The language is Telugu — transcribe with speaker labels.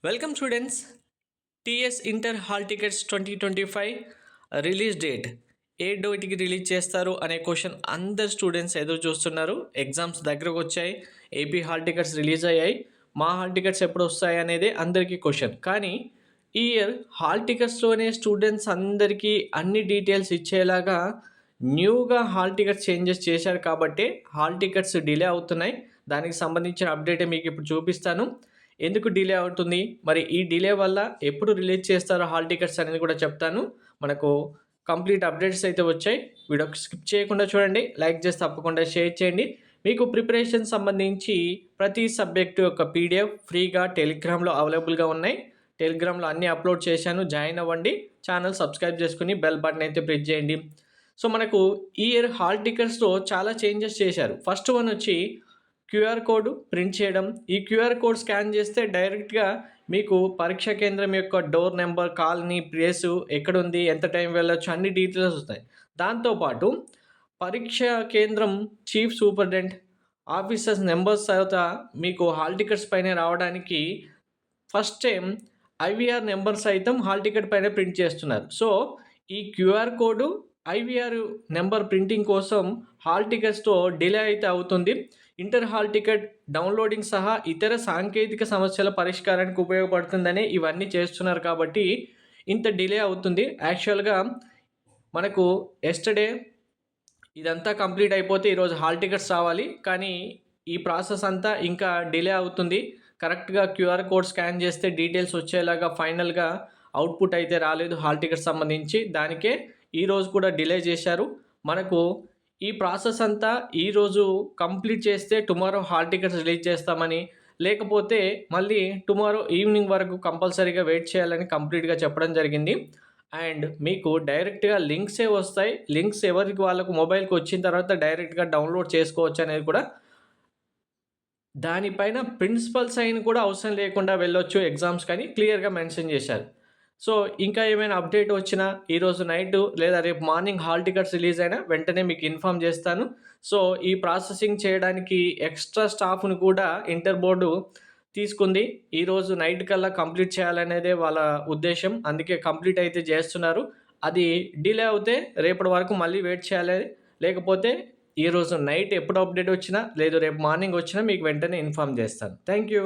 Speaker 1: Welcome students. TS inter hall tickets 2025 release date ఏ డేట్కి రిలీజ్ చేస్తారు అనే క్వశ్చన్ అందరు స్టూడెంట్స్ ఎదురు చూస్తున్నారు. ఎగ్జామ్స్ దగ్గరకు వచ్చాయి, ఏపీ హాల్ టికెట్స్ రిలీజ్ అయ్యాయి. మా హాల్ టికెట్స్ ఎప్పుడు వస్తాయి అనేది అందరికీ క్వశ్చన్. కానీ ఈ ఇయర్ హాల్ టికెట్స్లోనే స్టూడెంట్స్ అందరికీ అన్ని డీటెయిల్స్ ఇచ్చేలాగా న్యూగా హాల్ టికెట్స్ చేంజెస్ చేశారు కాబట్టి హాల్ టికెట్స్ డిలే అవుతున్నాయి. దానికి సంబంధించిన అప్డేట్ మీకు ఇప్పుడు చూపిస్తాను. ఎందుకు డిలే అవుతుంది, మరి ఈ డిలే వల్ల ఎప్పుడు రిలీజ్ చేస్తారో హాల్ టికెట్స్ అనేది కూడా చెప్తాను. మనకు కంప్లీట్ అప్డేట్స్ అయితే వచ్చాయి. వీడియో స్కిప్ చేయకుండా చూడండి, లైక్ చేసి తప్పకుండా షేర్ చేయండి. మీకు ప్రిపరేషన్ సంబంధించి ప్రతి సబ్జెక్టు యొక్క పీడిఎఫ్ ఫ్రీగా టెలిగ్రామ్లో అవైలబుల్గా ఉన్నాయి. టెలిగ్రామ్లో అన్నీ అప్లోడ్ చేశాను, జాయిన్ అవ్వండి. ఛానల్ సబ్స్క్రైబ్ చేసుకుని బెల్ బటన్ అయితే ప్రెస్ చేయండి. సో మనకు ఈ ఇయర్ హాల్ టికెట్స్లో చాలా చేంజెస్ చేశారు. ఫస్ట్ వన్ వచ్చి క్యూఆర్ కోడ్ ప్రింట్ చేయడం. ఈ క్యూఆర్ కోడ్ స్కాన్ చేస్తే డైరెక్ట్గా మీకు పరీక్షా కేంద్రం యొక్క డోర్ నెంబర్, కాలనీ, ప్లేసు ఎక్కడుంది, ఎంత టైం వెళ్ళొచ్చు అన్ని డీటెయిల్స్ వస్తాయి. దాంతోపాటు పరీక్షా కేంద్రం చీఫ్ సూపరింటెండెంట్ ఆఫీసర్స్ నెంబర్స్ తర్వాత మీకు హాల్ టికెట్స్ పైన రావడానికి ఫస్ట్ టైం ఐవీఆర్ నెంబర్ సైతం హాల్ టికెట్ పైన ప్రింట్ చేస్తున్నారు. సో ఈ QR code IVR number printing కోసం హాల్ టికెట్స్తో డిలే అయితే అవుతుంది. ఇంటర్ హాల్ టికెట్ డౌన్లోడింగ్ సహా ఇతర సాంకేతిక సమస్యల పరిష్కారానికి ఉపయోగపడుతుందని ఇవన్నీ చేస్తున్నారు కాబట్టి ఇంత డిలే అవుతుంది. యాక్చువల్గా మనకు ఎస్టర్డే ఇదంతా కంప్లీట్ అయిపోతే ఈరోజు హాల్ టికెట్స్ రావాలి, కానీ ఈ ప్రాసెస్ అంతా ఇంకా డిలే అవుతుంది. కరెక్ట్గా క్యూఆర్ కోడ్ స్కాన్ చేస్తే డీటెయిల్స్ వచ్చేలాగా ఫైనల్గా అవుట్పుట్ అయితే రాలేదు హాల్ టికెట్ సంబంధించి. దానికే ఈరోజు కూడా డిలే చేశారు. మనకు ఈ ప్రాసెస్ అంతా ఈరోజు కంప్లీట్ చేస్తే టుమారో హాల్ టికెట్స్ రిలీజ్ చేస్తామని, లేకపోతే మళ్ళీ టుమారో ఈవినింగ్ వరకు కంపల్సరీగా వెయిట్ చేయాలని కంప్లీట్గా చెప్పడం జరిగింది. అండ్ మీకు డైరెక్ట్గా లింక్సే వస్తాయి. లింక్స్ ఎవరికి వాళ్ళకు మొబైల్కి వచ్చిన తర్వాత డైరెక్ట్గా డౌన్లోడ్ చేసుకోవచ్చు అనేది కూడా, దానిపైన ప్రిన్సిపల్ సైన్ కూడా అవసరం లేకుండా వెళ్ళొచ్చు ఎగ్జామ్స్ కానీ క్లియర్గా మెన్షన్ చేశారు. సో ఇంకా ఏమైనా అప్డేట్ వచ్చినా ఈరోజు నైట్ లేదా రేపు మార్నింగ్ హాల్ టికెట్స్ రిలీజ్ అయినా వెంటనే మీకు ఇన్ఫామ్ చేస్తాను. సో ఈ ప్రాసెసింగ్ చేయడానికి ఎక్స్ట్రా స్టాఫ్ను కూడా ఇంటర్ బోర్డు తీసుకుంది. ఈరోజు నైట్ కల్లా కంప్లీట్ చేయాలనేదే వాళ్ళ ఉద్దేశం, అందుకే కంప్లీట్ అయితే చేస్తున్నారు. అది డిలే అవుతే రేపటి వరకు మళ్ళీ వెయిట్ చేయాలి. లేకపోతే ఈరోజు నైట్ ఎప్పుడు అప్డేట్ వచ్చినా లేదు రేపు మార్నింగ్ వచ్చినా మీకు వెంటనే ఇన్ఫామ్ చేస్తాను. Thank you.